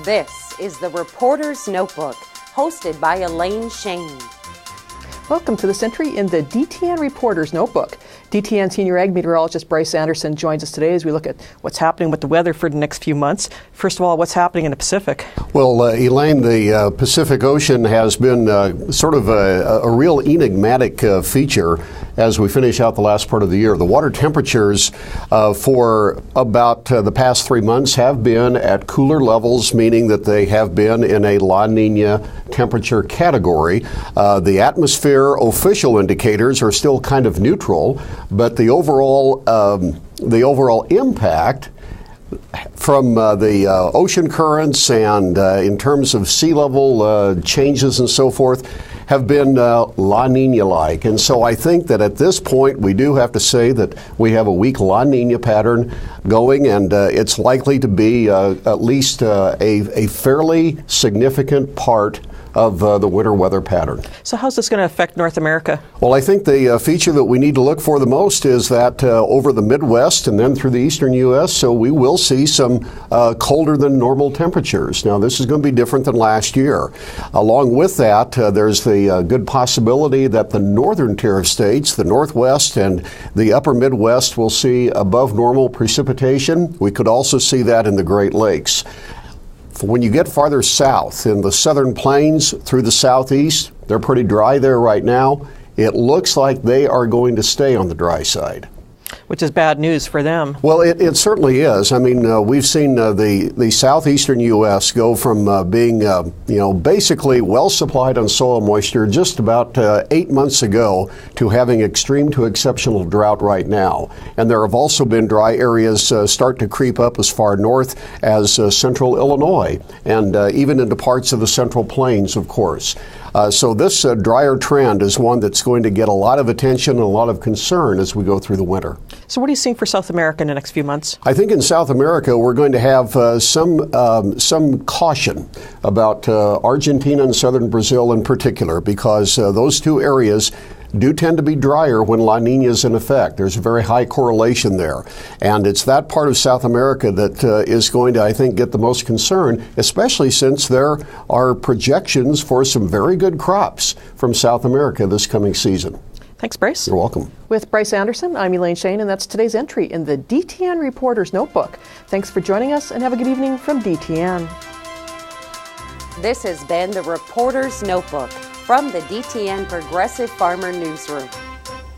This is the Reporter's Notebook, hosted by Elaine Shane. Welcome to this entry in the DTN Reporter's Notebook. DTN Senior Ag Meteorologist Bryce Anderson joins us today as we look at what's happening with the weather for the next few months. First of all, what's happening in the Pacific? Well, Elaine, the Pacific Ocean has been sort of a real enigmatic feature as we finish out the last part of the year. The water temperatures for about the past 3 months have been at cooler levels, meaning that they have been in a La Niña temperature category. The atmosphere official indicators are still kind of neutral, but the overall impact from the ocean currents and in terms of sea level changes and so forth have been La Niña-like. And so I think that at this point we do have to say that we have a weak La Niña pattern going, and it's likely to be at least a fairly significant part of the winter weather pattern. So how's this going to affect North America? Well, I think the feature that we need to look for the most is that over the Midwest and then through the eastern U.S., so we will see some colder than normal temperatures. Now, this is going to be different than last year. Along with that, there's the good possibility that the northern tier of states, the Northwest and the upper Midwest, will see above normal precipitation. We could also see that in the Great Lakes. When you get farther south in the southern plains through the southeast, they're pretty dry there right now. It looks like they are going to stay on the dry side. Which is bad news for them. Well, it certainly is. I mean, we've seen the southeastern U.S. go from being, basically well supplied on soil moisture just about 8 months ago to having extreme to exceptional drought right now. And there have also been dry areas start to creep up as far north as central Illinois and even into parts of the Central Plains, of course. So this drier trend is one that's going to get a lot of attention and a lot of concern as we go through the winter. So what are you seeing for South America in the next few months? I think in South America we're going to have some caution about Argentina and southern Brazil in particular, because those two areas do tend to be drier when La Niña is in effect. There's a very high correlation there. And it's that part of South America that is going to, I think, get the most concern, especially since there are projections for some very good crops from South America this coming season. Thanks, Bryce. You're welcome. With Bryce Anderson, I'm Elaine Shane, and that's today's entry in the DTN Reporter's Notebook. Thanks for joining us, and have a good evening from DTN. This has been the Reporter's Notebook from the DTN Progressive Farmer Newsroom.